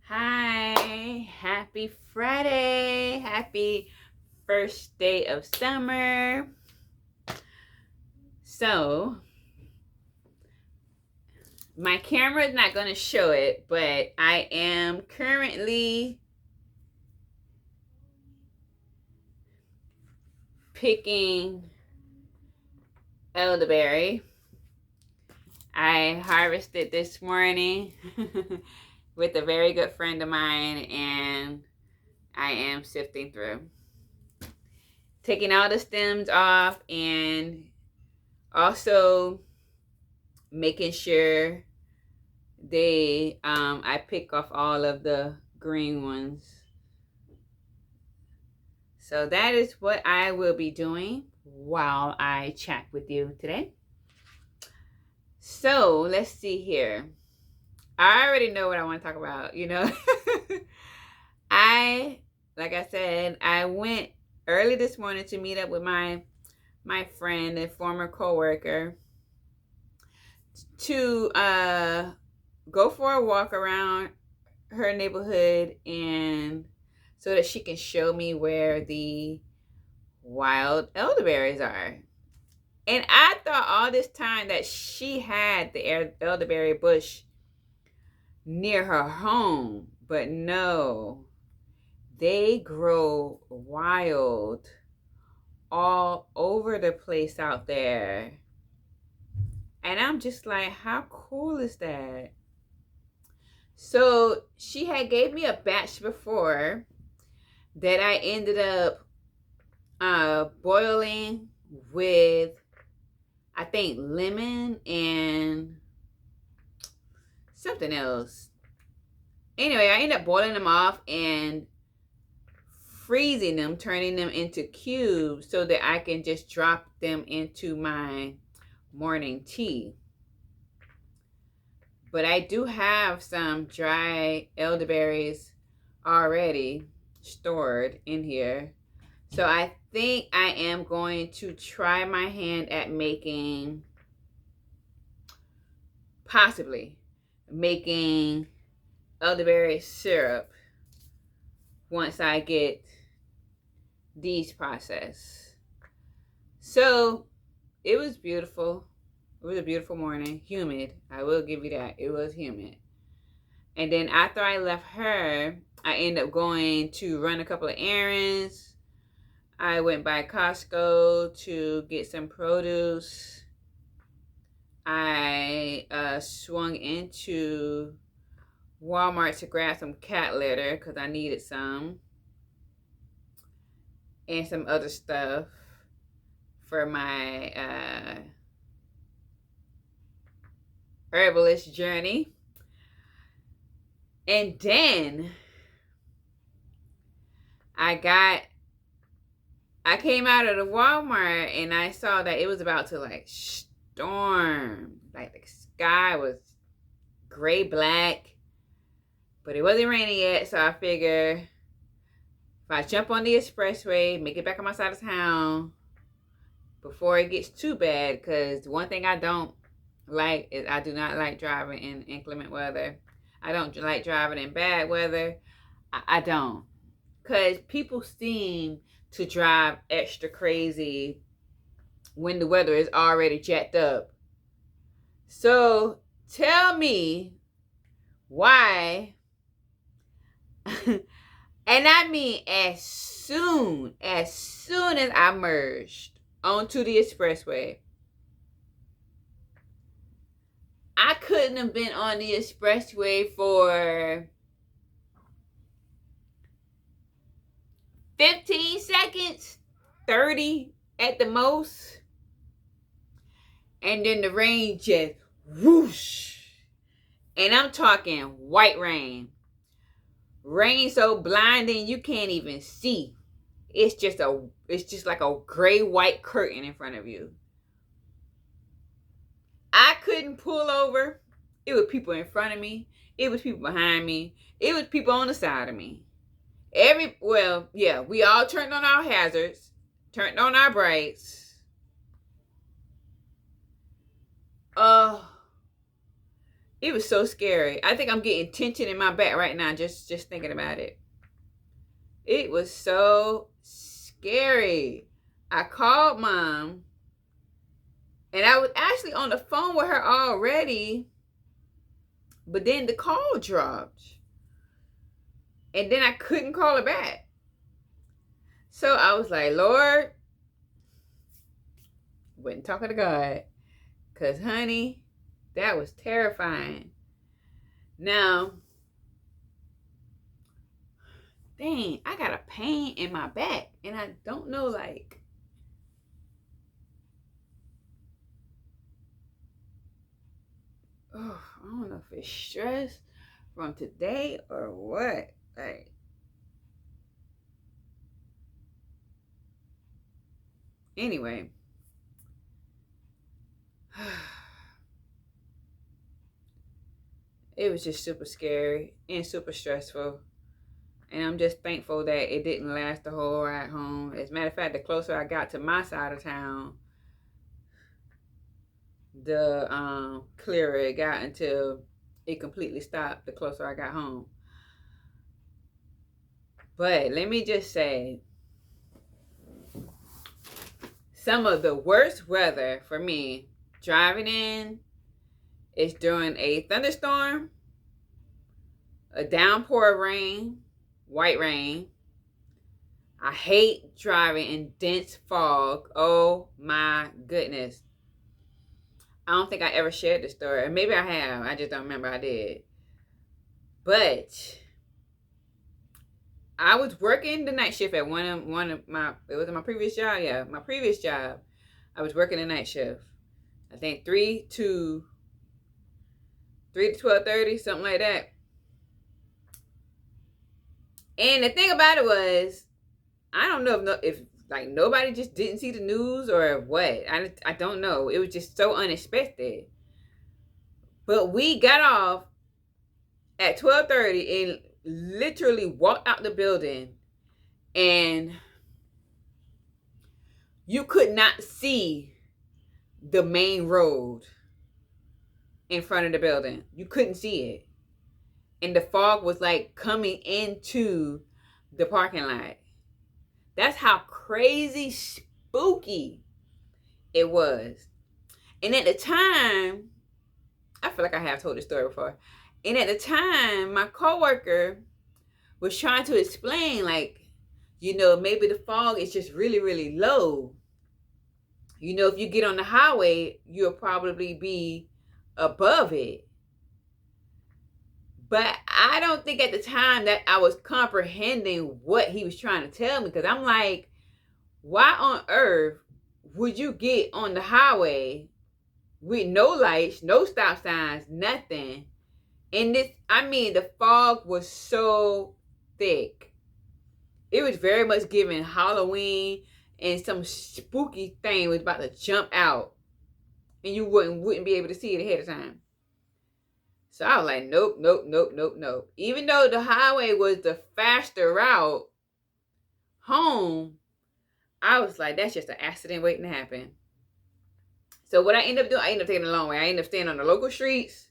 Hi, happy Friday. Happy first day of summer. So, my camera is not going to show it, but I am currently picking elderberry. I harvested this morning with a very good friend of mine, and I am sifting through. Taking all the stems off and also making sure I pick off all of the green ones. So that is what I will be doing while I chat with you today. So let's see here. I already know what I want to talk about, like I said, I went early this morning to meet up with my friend and former coworker to go for a walk around her neighborhood, and so that she can show me where the wild elderberries are. And I thought all this time that she had the elderberry bush near her home, but no, they grow wild all over the place out there. And I'm just like, how cool is that? So she had gave me a batch before that I ended up boiling with, I think, lemon and something else. Anyway, I ended up boiling them off and freezing them, turning them into cubes so that I can just drop them into my morning tea. But I do have some dry elderberries already stored in here. So I think I am going to try my hand at possibly making elderberry syrup once I get these processed. So it was beautiful. It was a beautiful morning. Humid. I will give you that. It was humid. And then after I left her, I ended up going to run a couple of errands. I went by Costco to get some produce. I swung into Walmart to grab some cat litter because I needed some. And some other stuff for my herbalist journey. And then I came out of the Walmart and I saw that it was about to like storm. Like the sky was gray black, but it wasn't raining yet. So I figure if I jump on the expressway, make it back on my side of town before it gets too bad, because one thing I don't like is I do not like driving in inclement weather. I don't like driving in bad weather. I don't. Because people seem to drive extra crazy when the weather is already jacked up. So tell me why. And I mean as soon as I merged onto the expressway, I couldn't have been on the expressway for 15 seconds, 30 at the most. And then the rain just whoosh. And I'm talking white rain. Rain so blinding you can't even see. It's just like a gray white curtain in front of you. I couldn't pull over. It was people in front of me. It was people behind me. It was people on the side of me. We all turned on our hazards, turned on our brights. It was so scary. I think I'm getting tension in my back right now just thinking about it. It was so scary. I called mom, and I was actually on the phone with her already, but then the call dropped. And then I couldn't call her back. So I was like, Lord, went talking to God. Because, honey, that was terrifying. Now, dang, I got a pain in my back. And I don't know, like, oh, I don't know if it's stress from today or what. Like, anyway. It was just super scary and super stressful. And I'm just thankful that it didn't last the whole ride home. As a matter of fact, the closer I got to my side of town, the clearer it got until it completely stopped the closer I got home. But let me just say, some of the worst weather for me driving in is during a thunderstorm, a downpour of rain, white rain. I hate driving in dense fog. Oh my goodness. I don't think I ever shared this story. Maybe I have. I just don't remember I did. But I was working the night shift at one of my, it was my previous job. Yeah, my previous job. I was working the night shift. I think 3 to 12:30, something like that. And the thing about it was, I don't know if like nobody just didn't see the news or what. I don't know. It was just so unexpected. But we got off at 12:30 and literally walked out the building, and you could not see the main road in front of the building. You couldn't see it. And the fog was like coming into the parking lot. That's how crazy spooky it was. And at the time, I feel like I have told this story before. And at the time, my coworker was trying to explain, like, maybe the fog is just really, really low. If you get on the highway, you'll probably be above it. But I don't think at the time that I was comprehending what he was trying to tell me. Because I'm like, why on earth would you get on the highway with no lights, no stop signs, nothing? And the fog was so thick. It was very much giving Halloween, and some spooky thing was about to jump out, and you wouldn't be able to see it ahead of time. So I was like, nope, nope, nope, nope, nope. Even though the highway was the faster route home, I was like, that's just an accident waiting to happen. So what I ended up doing, I ended up taking the long way. I ended up staying on the local streets,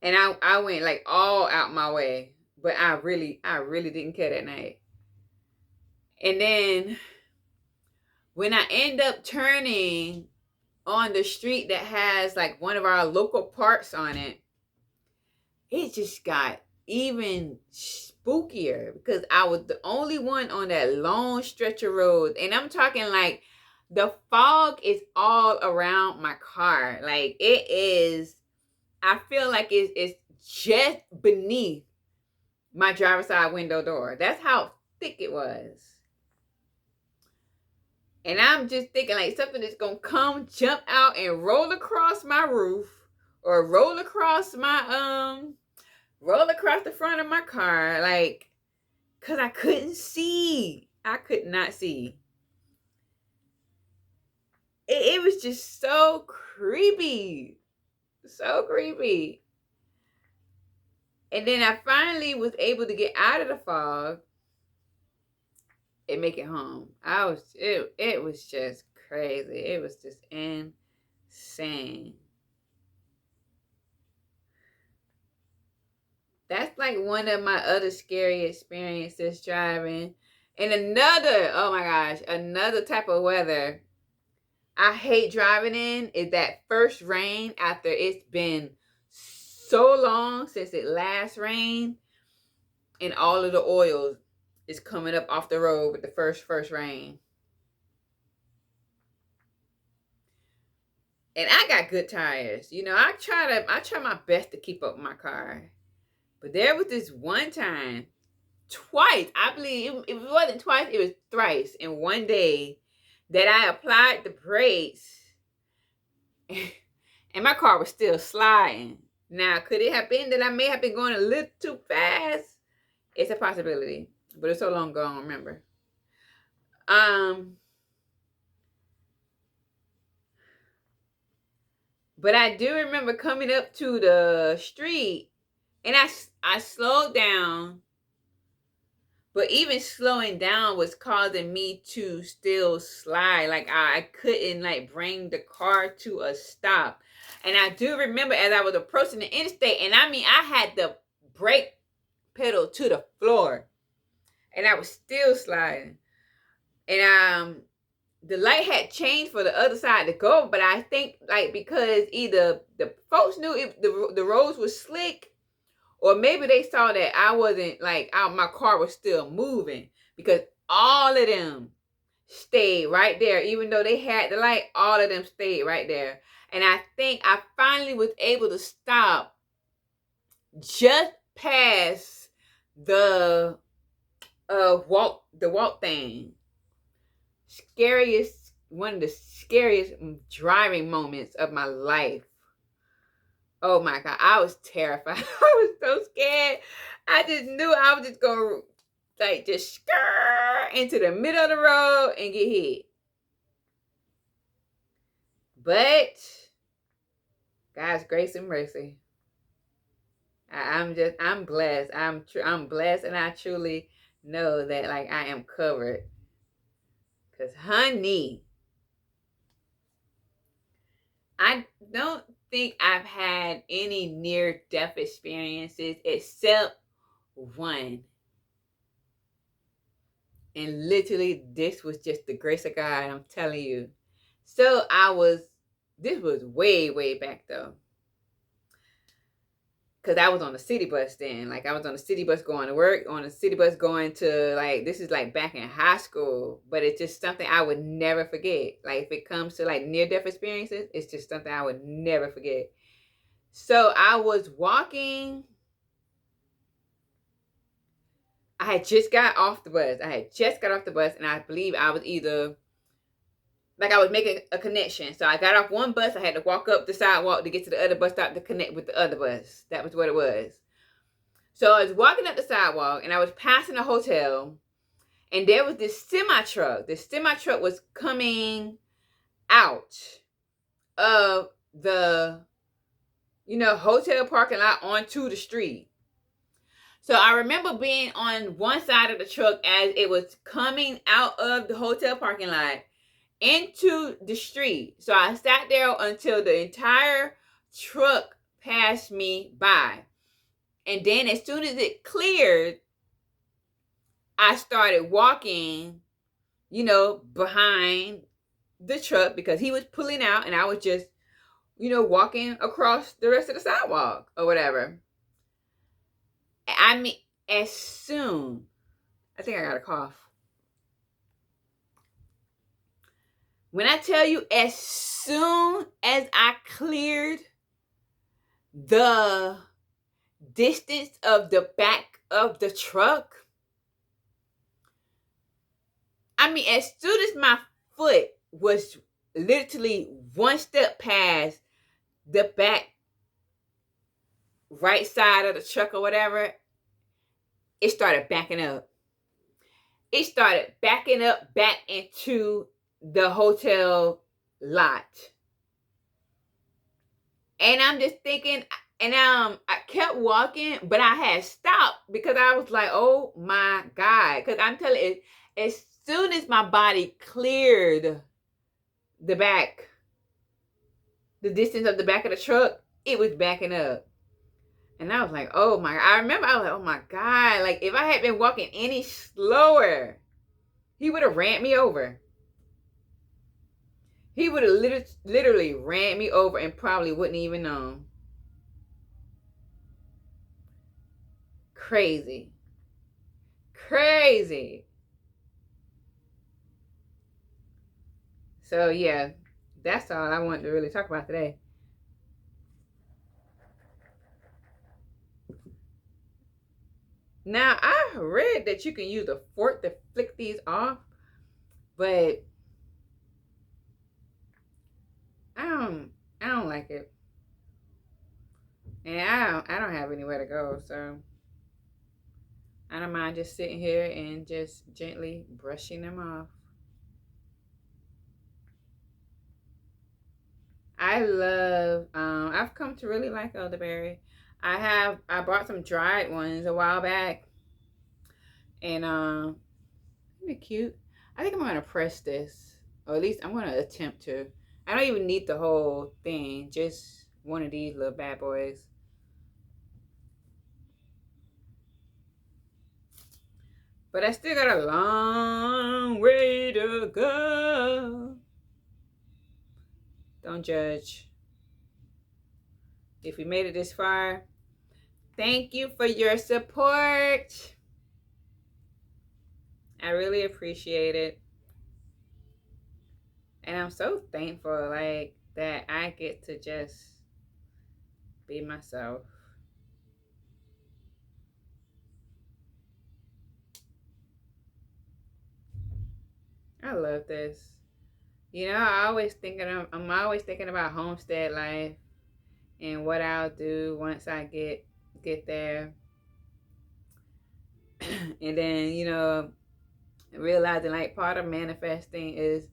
and I went like all out my way. But I really didn't care that night. And then when I end up turning on the street that has like one of our local parks on it, it just got even spookier because I was the only one on that long stretch of road. And I'm talking like the fog is all around my car. Like it is, I feel like it's just beneath my driver's side window door. That's how thick it was. And I'm just thinking like something that's going to come, jump out and roll across my roof or roll across the front of my car. Like, because I couldn't see. I could not see. It was just so creepy. So creepy. And then I finally was able to get out of the fog and make it home. It was just crazy. It was just insane. like one of my other scary experiences driving. And another, oh my gosh, another type of weather I hate driving in is that first rain after it's been so long since it last rained, and all of the oil is coming up off the road with the first rain. And I got good tires. You know, I try my best to keep up my car. But there was this one time, twice, I believe it wasn't twice, it was thrice in one day that I applied the brakes and my car was still sliding. Now, could it have been that I may have been going a little too fast? It's a possibility, but it's so long ago, I don't remember. But I do remember coming up to the street, and I slowed down. But even slowing down was causing me to still slide. Like I couldn't like bring the car to a stop. And I do remember as I was approaching the interstate, and I mean I had the brake pedal to the floor, and I was still sliding. And the light had changed for the other side to go, but I think like because either the folks knew if the roads were slick, or maybe they saw that I wasn't like my car was still moving, because all of them stayed right there. Even though they had the light, all of them stayed right there. And I think I finally was able to stop just past the walk thing. One of the scariest driving moments of my life. Oh my God, I was terrified. I was so scared. I just knew I was just going to like just skirt into the middle of the road and get hit. But God's grace and mercy. I'm blessed. I'm blessed, and I truly know that like I am covered. Cause honey, I don't think I've had any near-death experiences except one. And literally, this was just the grace of God, I'm telling you. So this was way, way back though. Because I was on the city bus then. Like I was on the city bus going to work, on the city bus going to like, this is like back in high school. But it's just something I would never forget. Like if it comes to like near-death experiences, it's just something I would never forget. So I was walking. I had just got off the bus. And I believe I was either, like I was making a connection. So I got off one bus. I had to walk up the sidewalk to get to the other bus stop to connect with the other bus. That was what it was. So I was walking up the sidewalk and I was passing a hotel, and there was this semi truck. This semi truck was coming out of the, hotel parking lot onto the street. So I remember being on one side of the truck as it was coming out of the hotel parking lot into the street. So I sat there until the entire truck passed me by. And then as soon as it cleared, I started walking, behind the truck because he was pulling out, and I was just, walking across the rest of the sidewalk or whatever. I mean, I think I got a cough. When I tell you, as soon as I cleared the distance of the back of the truck, I mean, as soon as my foot was literally one step past the back right side of the truck or whatever, it started backing up. It started backing up back into the hotel lot. And I'm just thinking, and I kept walking, but I had stopped because I was like, oh my God. Because I'm telling you, as soon as my body cleared the distance of the back of the truck, it was backing up. And I was like, oh my, I remember I was like, oh my God, like if I had been walking any slower, he would have ran me over. He would have literally ran me over and probably wouldn't even know. Crazy. Crazy. So yeah, that's all I wanted to really talk about today. Now I read that you can use a fork to flick these off, but I don't I don't like it. And I don't have anywhere to go, so I don't mind just sitting here and just gently brushing them off. I love I've come to really like elderberry. I bought some dried ones a while back, and they're cute. I think I'm gonna press this, or at least I'm gonna attempt to. I don't even need the whole thing, just one of these little bad boys. But I still got a long way to go. Don't judge. If you made it this far, thank you for your support. I really appreciate it. And I'm so thankful like that I get to just be myself. I love this. You know, I'm always thinking about homestead life and what I'll do once I get there. And then, realizing like part of manifesting is,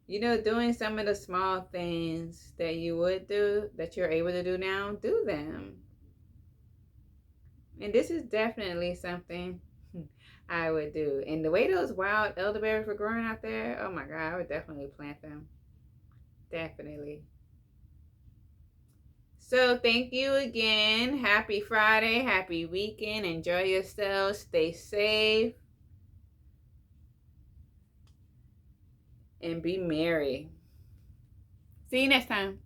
doing some of the small things that you would do that you're able to do now, do them. And this is definitely something I would do. And the way those wild elderberries were growing out there, oh my God, I would definitely plant them. Definitely. So thank you again. Happy Friday. Happy weekend. Enjoy yourselves. Stay safe. And be merry. See you next time.